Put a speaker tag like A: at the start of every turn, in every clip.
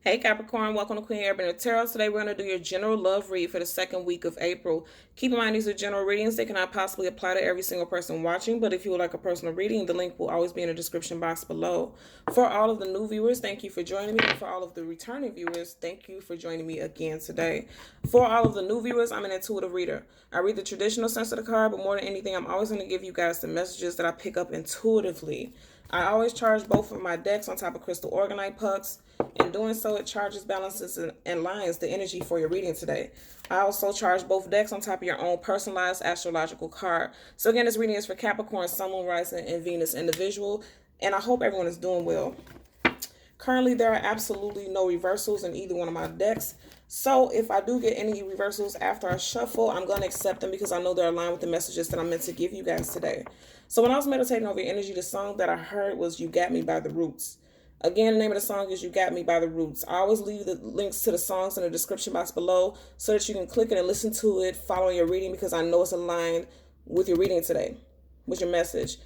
A: Hey Capricorn, welcome to Queen Airbender Tarot. Today we're going to do your general love read for the second week of April. Keep in mind these are general readings. They cannot possibly apply to every single person watching, but if you would like a personal reading, the link will always be in the description box below. For all of the new viewers, thank you for joining me. And for all of the returning viewers, thank you for joining me again today. For all of the new viewers, I'm an intuitive reader. I read the traditional sense of the card, but more than anything, I'm always going to give you guys the messages that I pick up intuitively. I always charge both of my decks on top of crystal organite pucks. In doing so, it charges, balances, and lines the energy for your reading today. I also charge both decks on top of your own personalized astrological card. So again, this reading is for Capricorn, Sun, Moon, Rising, and Venus individual. And I hope everyone is doing well. Currently, there are absolutely no reversals in either one of my decks. So if I do get any reversals after I shuffle, I'm going to accept them because I know they're aligned with the messages that I'm meant to give you guys today. So when I was meditating over your energy, the song that I heard was You Got Me by the Roots. Again, the name of the song is You Got Me by the Roots. I always leave the links to the songs in the description box below so that you can click it and listen to it following your reading because I know it's aligned with your reading today, with your message.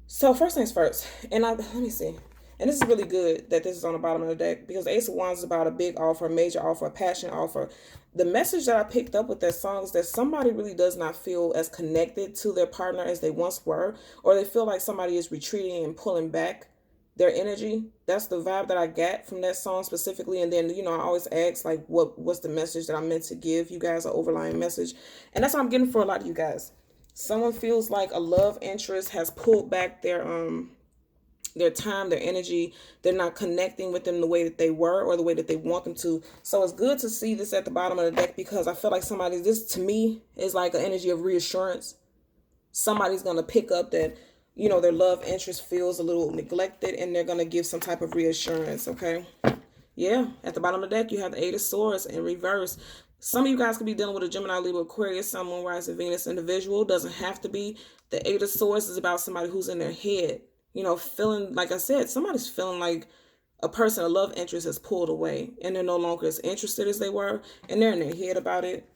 A: So first things first, let me see. And this is really good that this is on the bottom of the deck because the Ace of Wands is about a big offer, a major offer, a passion offer. The message that I picked up with that song is that somebody really does not feel as connected to their partner as they once were, or they feel like somebody is retreating and pulling back their energy. That's the vibe that I got from that song specifically. And then, I always ask like, what's the message that I'm meant to give you guys, an overlying message. And that's what I'm getting for a lot of you guys. Someone feels like a love interest has pulled back their time, their energy. They're not connecting with them the way that they were or the way that they want them to. So it's good to see this at the bottom of the deck because I feel like this to me is like an energy of reassurance. Somebody's going to pick up that, their love interest feels a little neglected and they're going to give some type of reassurance, okay? Yeah, at the bottom of the deck, you have the Eight of Swords in reverse. Some of you guys could be dealing with a Gemini, Libra, Aquarius, Sun, Moon, Rising, Venus individual. Doesn't have to be. The Eight of Swords is about somebody who's in their head. Feeling, like I said, somebody's feeling like a person, a love interest has pulled away and they're no longer as interested as they were and they're in their head about it.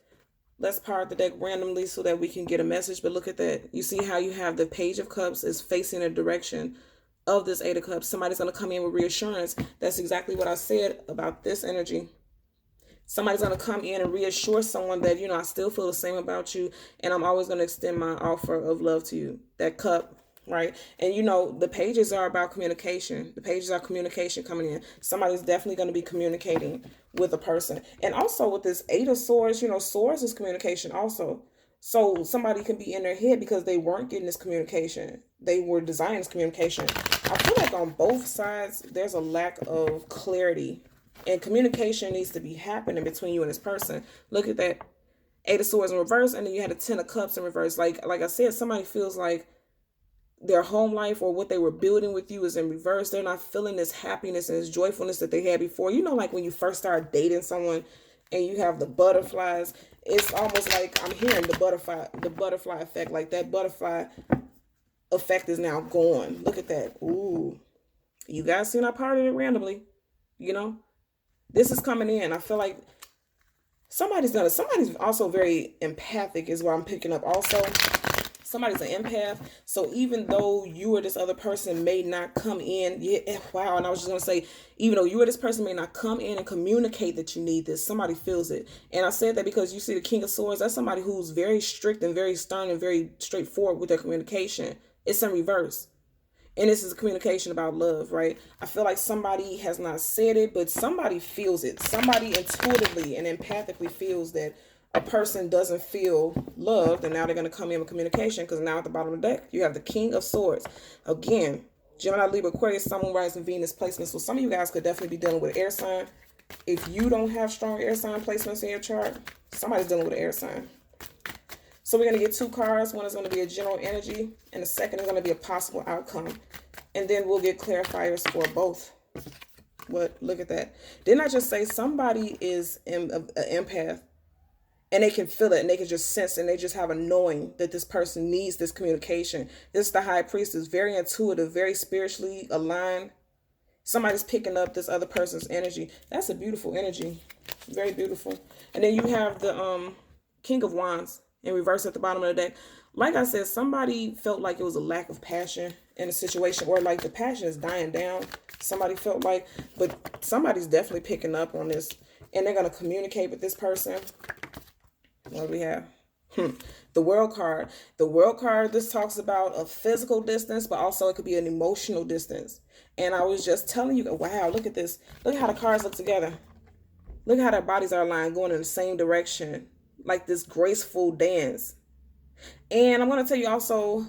A: Let's power the deck randomly so that we can get a message. But look at that. You see how you have the Page of Cups is facing the direction of this Eight of Cups. Somebody's going to come in with reassurance. That's exactly what I said about this energy. Somebody's going to come in and reassure someone that, I still feel the same about you and I'm always going to extend my offer of love to you. That cup, right? And the pages are about communication. The pages are communication coming in. Somebody's definitely going to be communicating with a person. And also with this Eight of Swords, swords is communication also. So somebody can be in their head because they weren't getting this communication. They were designing this communication. I feel like on both sides, there's a lack of clarity. And communication needs to be happening between you and this person. Look at that. Eight of Swords in reverse. And then you had a Ten of Cups in reverse. Like I said, somebody feels like their home life or what they were building with you is in reverse. They're not feeling this happiness and this joyfulness that they had before. Like when you first start dating someone and you have the butterflies, it's almost like I'm hearing the butterfly effect. Like that butterfly effect is now gone. Look at that. Ooh. You guys seen I parted it randomly. This is coming in. I feel like somebody's also very empathic is what I'm picking up also. Somebody's an empath. So even though you or this other person may not come in, wow. And I was just going to say, even though you or this person may not come in and communicate that you need this, somebody feels it. And I said that because you see the King of Swords, that's somebody who's very strict and very stern and very straightforward with their communication. It's in reverse. And this is a communication about love, right? I feel like somebody has not said it, but somebody feels it. Somebody intuitively and empathically feels that a person doesn't feel loved, and now they're going to come in with communication because now at the bottom of the deck, you have the King of Swords. Again, Gemini, Libra, Aquarius, Sun, Moon, Rising, Venus placement. So some of you guys could definitely be dealing with air sign. If you don't have strong air sign placements in your chart, somebody's dealing with an air sign. So we're going to get two cards. One is going to be a general energy, and the second is going to be a possible outcome. And then we'll get clarifiers for both. Look at that. Didn't I just say somebody is an empath? And they can feel it and they can just sense and they just have a knowing that this person needs this communication. This is the High Priestess, very intuitive, very spiritually aligned. Somebody's picking up this other person's energy. That's a beautiful energy. Very beautiful. And then you have the King of Wands in reverse at the bottom of the deck. Like I said, somebody felt like it was a lack of passion in a situation, or like the passion is dying down. Somebody felt like, but somebody's definitely picking up on this, and they're going to communicate with this person. What do we have? The world card. The world card, this talks about a physical distance, but also it could be an emotional distance. And I was just telling you, wow, look at this. Look at how the cards look together. Look at how their bodies are aligned, going in the same direction, like this graceful dance. And I'm going to tell you also,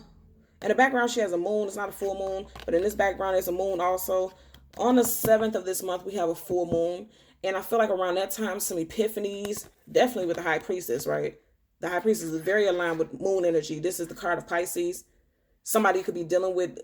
A: in the background, she has a moon. It's not a full moon, but in this background, there's a moon also. On the 7th of this month, we have a full moon. And I feel like around that time, some epiphanies, definitely with the High Priestess, right? The High Priestess is very aligned with moon energy. This is the card of Pisces. Somebody could be dealing with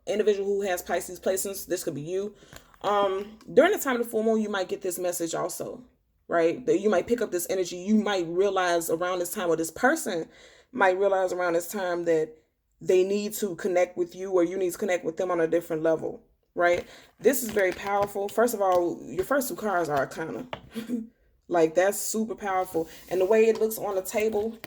A: individual who has Pisces placements. This could be you. During the time of the full moon, you might get this message also, right? That you might pick up this energy. You might realize around this time, or this person might realize around this time that they need to connect with you, or you need to connect with them on a different level, right? This is very powerful. First of all, your first two cards are Arcana. Like, that's super powerful. And the way it looks on the table,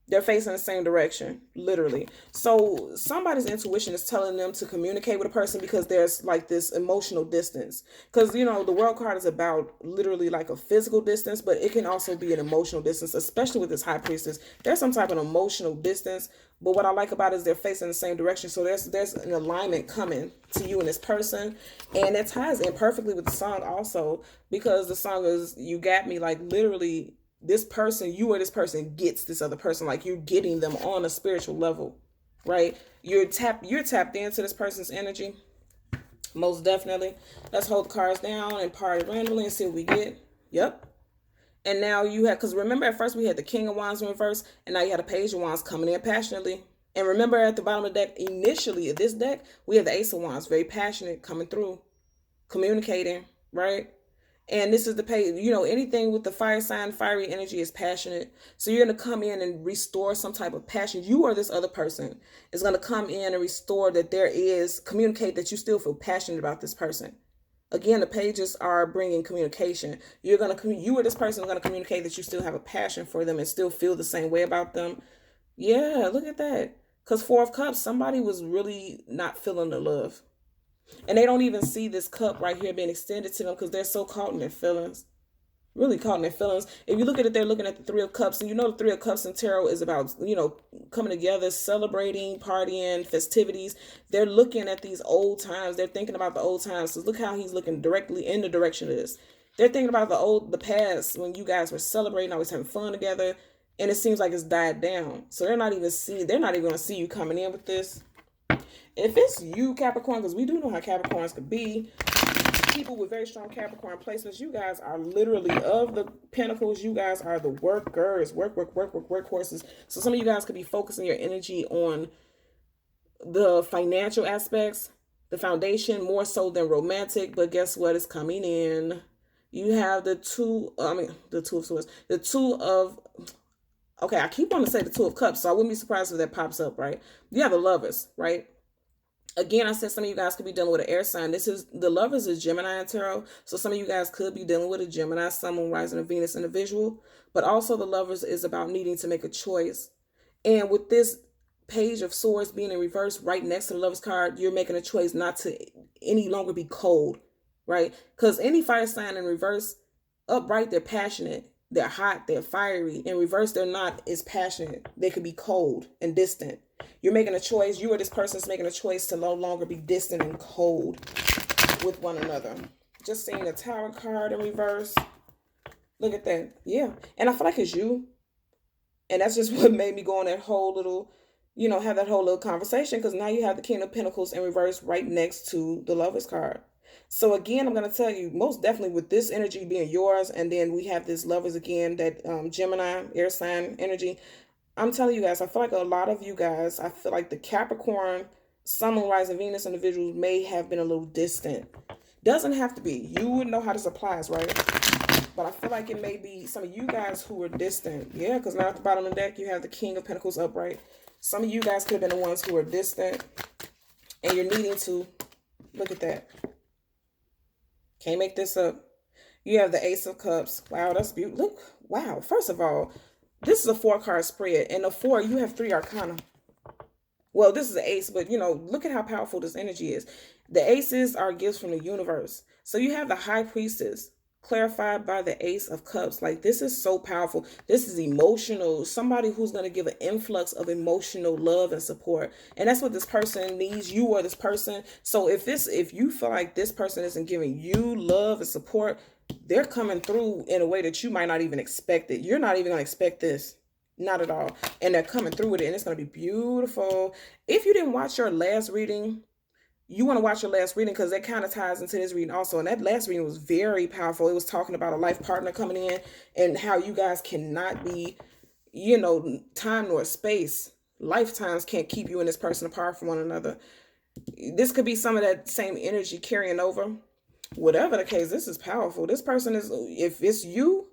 A: they're facing the same direction, literally. So somebody's intuition is telling them to communicate with a person because there's like this emotional distance. Because, you know, the world card is about literally like a physical distance, but it can also be an emotional distance, especially with this High Priestess. There's some type of emotional distance. But what I like about it is they're facing the same direction. So there's an alignment coming to you and this person. And that ties in perfectly with the song also, because the song is You Got Me, like literally this person, you or this person gets this other person, like you're getting them on a spiritual level, right? You're tapped into this person's energy, most definitely. Let's hold the cards down and part it randomly and see what we get. Yep. And now you have, because remember at first we had the King of Wands in reverse, and now you had a Page of Wands coming in passionately. And remember at the bottom of the deck, initially at this deck, we have the Ace of Wands, very passionate, coming through, communicating, right? And this is the page, you know, anything with the fire sign, fiery energy is passionate. So you're going to come in and restore some type of passion. You or this other person is going to come in and restore that there is, communicate that you still feel passionate about this person. Again, the pages are bringing communication. You or this person is going to communicate that you still have a passion for them and still feel the same way about them. Yeah, look at that. Because 4 of Cups, somebody was really not feeling the love. And they don't even see this cup right here being extended to them because they're so caught in their feelings. Really caught in their feelings. If you look at it, they're looking at the 3 of Cups. And you know the 3 of Cups in tarot is about, you know, coming together, celebrating, partying, festivities. They're looking at these old times. They're thinking about the old times. So look how he's looking directly in the direction of this. They're thinking about the past when you guys were celebrating, always having fun together. And it seems like it's died down. So they're not even going to see you coming in with this. If it's you, Capricorn, because we do know how Capricorns could be, people with very strong Capricorn placements, you guys are literally of the Pentacles. You guys are the workers, workhorses. So some of you guys could be focusing your energy on the financial aspects, the foundation, more so than romantic. But guess what is coming in? You have the two of Swords, okay, I keep wanting to say the 2 of Cups, so I wouldn't be surprised if that pops up, right? You have the Lovers, right? Again, I said some of you guys could be dealing with an air sign. The Lovers is Gemini in tarot. So some of you guys could be dealing with a Gemini, Sun, Moon, Rising, and Venus individual. But also the Lovers is about needing to make a choice. And with this Page of Swords being in reverse right next to the Lovers card, you're making a choice not to any longer be cold, right? Because any fire sign in reverse, upright, they're passionate. They're hot, they're fiery. In reverse, they're not as passionate. They could be cold and distant. You're making a choice. You or this person's making a choice to no longer be distant and cold with one another. Just seeing the Tower card in reverse. Look at that. Yeah. And I feel like it's you. And that's just what made me go on that whole little, you know, have that whole little conversation. Because now you have the King of Pentacles in reverse right next to the Lovers card. So again, I'm going to tell you, most definitely with this energy being yours, and then we have this Lovers again, that Gemini, air sign energy. I'm telling you guys, I feel like a lot of you guys, I feel like the Capricorn, Sun, Moon, Rising, Venus individuals may have been a little distant. Doesn't have to be. You would know how this applies, right? But I feel like it may be some of you guys who are distant. Yeah, because now at the bottom of the deck, you have the King of Pentacles upright. Some of you guys could have been the ones who are distant, and you're needing to, look at that. Can't make this up. You have the Ace of Cups. Wow, that's beautiful. Look, wow. First of all, This is a 4-card spread. And the 4, you have 3 arcana. Well, this is an ace, but look at how powerful this energy is. The aces are gifts from the universe. So you have the high priestess clarified by the ace of cups. Like, this is so powerful. This is emotional. Somebody who's going to give an influx of emotional love and support. And that's what this person needs, you or this person. So if you feel like this person isn't giving you love and support, they're coming through in a way that you might not even expect it. You're not even going to expect this. Not at all. And they're coming through with it, and it's going to be beautiful. If you didn't watch your last reading, you want to watch your last reading, because that kind of ties into this reading also. And that last reading was very powerful. It was talking about a life partner coming in and how you guys cannot be, time nor space. Lifetimes can't keep you and this person apart from one another. This could be some of that same energy carrying over. Whatever the case, this is powerful. This person is, if it's you,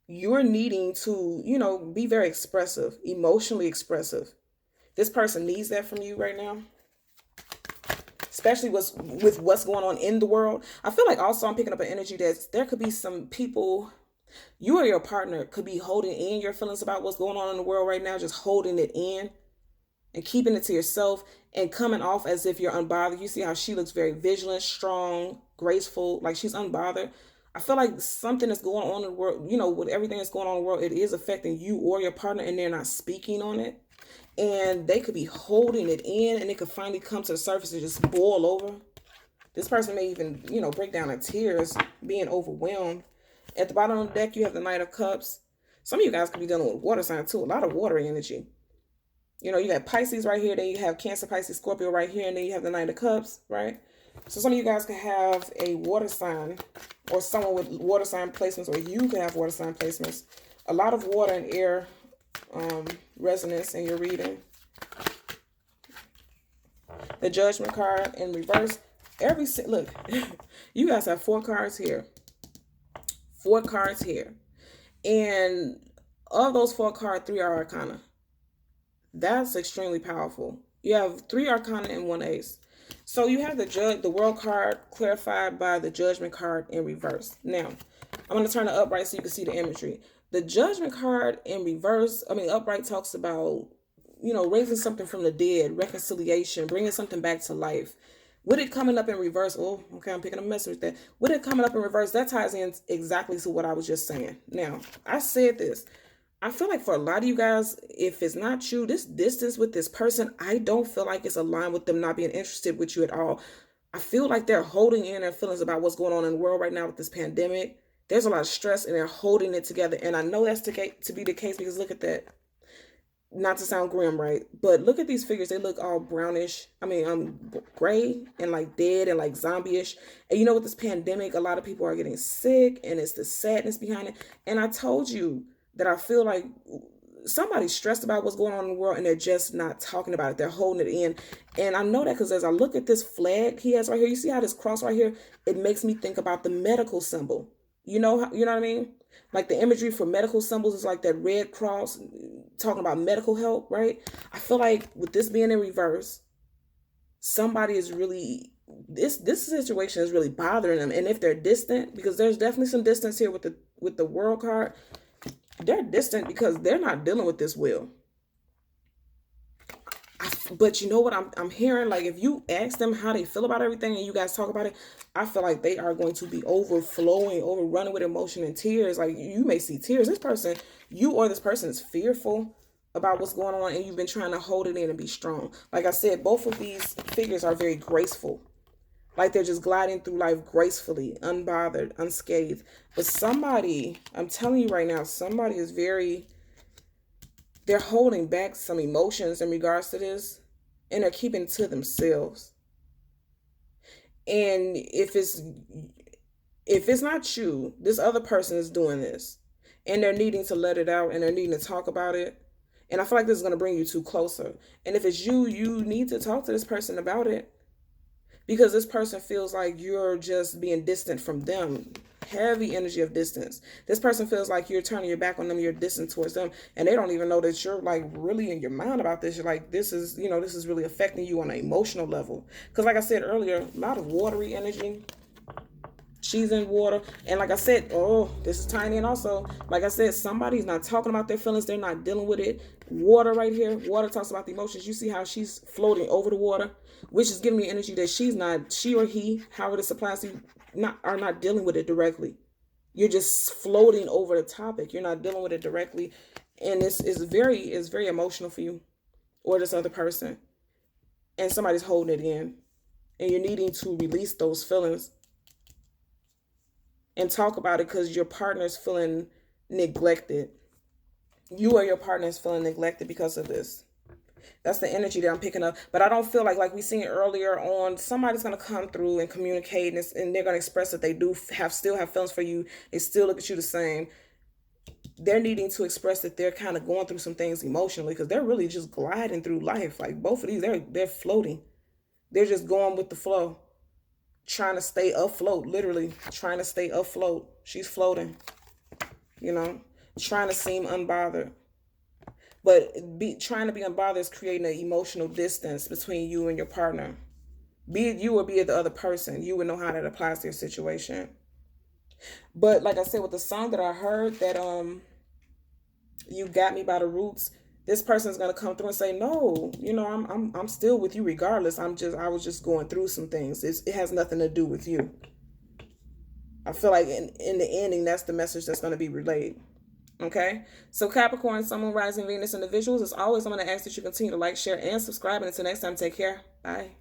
A: you're needing to, be very expressive, emotionally expressive. This person needs that from you right now, especially with what's going on in the world. I feel like also I'm picking up an energy that there could be some people, you or your partner could be holding in your feelings about what's going on in the world right now, just holding it in and keeping it to yourself and coming off as if you're unbothered. You see how she looks very vigilant, strong, graceful, like she's unbothered. I feel like something that's going on in the world, with everything that's going on in the world, it is affecting you or your partner, and they're not speaking on it. And they could be holding it in, and it could finally come to the surface and just boil over. This person may even, break down in tears, being overwhelmed. At the bottom of the deck, you have the Knight of Cups. Some of you guys could be dealing with water sign too, a lot of water energy. You have Pisces right here, then you have Cancer, Pisces, Scorpio right here, and then you have the Knight of Cups, right? So some of you guys could have a water sign, or someone with water sign placements, or you could have water sign placements. A lot of water and air resonance in your reading. The Judgment card in reverse. Look, you guys have 4 cards here. 4 cards here. And of those 4 cards, 3 are arcana. That's extremely powerful. You have 3 arcana and 1 ace. So you have the World card clarified by the Judgment card in reverse. Now, I'm going to turn it upright so you can see the imagery. The Judgment card in reverse, upright talks about, raising something from the dead, reconciliation, bringing something back to life. With it coming up in reverse, oh, okay, I'm picking a mess with that. With it coming up in reverse, that ties in exactly to what I was just saying. Now, I said this. I feel like for a lot of you guys, if it's not you, this distance with this person, I don't feel like it's aligned with them not being interested with you at all. I feel like they're holding in their feelings about what's going on in the world right now with this pandemic. There's a lot of stress and they're holding it together. And I know that's to be the case because look at that. Not to sound grim, right? But look at these figures. They look all brownish. Gray and like dead and like zombie-ish. And with this pandemic, a lot of people are getting sick and it's the sadness behind it. And I told you that I feel like somebody's stressed about what's going on in the world and they're just not talking about it. They're holding it in. And I know that because as I look at this flag he has right here, you see how this cross right here, it makes me think about the medical symbol. You know what I mean? Like the imagery for medical symbols is like that red cross talking about medical help, right? I feel like with this being in reverse, somebody is really, this situation is really bothering them. And if they're distant, because there's definitely some distance here with the World card, they're distant because they're not dealing with this well. But you know what I'm hearing? Like if you ask them how they feel about everything and you guys talk about it, I feel like they are going to be overrunning with emotion and tears. Like you may see tears. This person, you or this person is fearful about what's going on and you've been trying to hold it in and be strong. Like I said, both of these figures are very graceful. Like they're just gliding through life gracefully, unbothered, unscathed. But somebody, I'm telling you right now, somebody is they're holding back some emotions in regards to this. And they're keeping it to themselves. And if it's not you, this other person is doing this. And they're needing to let it out and they're needing to talk about it. And I feel like this is going to bring you two closer. And if it's you, you need to talk to this person about it. Because this person feels like you're just being distant from them. Heavy energy of distance. This person feels like you're turning your back on them, you're distant towards them, and they don't even know that you're like really in your mind about this. You're like, this is really affecting you on an emotional level. Because like I said earlier, a lot of watery energy. She's in water. And like I said, oh, this is tying in also. Like I said, somebody's not talking about their feelings. They're not dealing with it. Water right here. Water talks about the emotions. You see how she's floating over the water, which is giving me energy that she or he, however this applies to you, are not dealing with it directly. You're just floating over the topic. You're not dealing with it directly. And it's very emotional for you or this other person. And somebody's holding it in. And you're needing to release those feelings and talk about it because your partner's feeling neglected. You or your partner is feeling neglected because of this. That's the energy that I'm picking up. But I don't feel like we seen earlier on, somebody's going to come through and communicate, and they're going to express that they still have feelings for you. They still look at you the same. They're needing to express that they're kind of going through some things emotionally because they're really just gliding through life. Like both of these, they're floating. They're just going with the flow. Trying to stay afloat, literally trying to stay afloat. She's floating, trying to seem unbothered. But trying to be unbothered is creating an emotional distance between you and your partner. Be it you or be it the other person. You would know how that applies to your situation. But like I said, with the song that I heard, that You Got Me by the Roots, this person's gonna come through and say, no, I'm still with you regardless. I was just going through some things. It has nothing to do with you. I feel like in the ending, that's the message that's gonna be relayed. Okay, so Capricorn, Sun, Moon, Rising, Venus, individuals. As always, I'm gonna ask that you continue to like, share, and subscribe. And until next time, take care. Bye.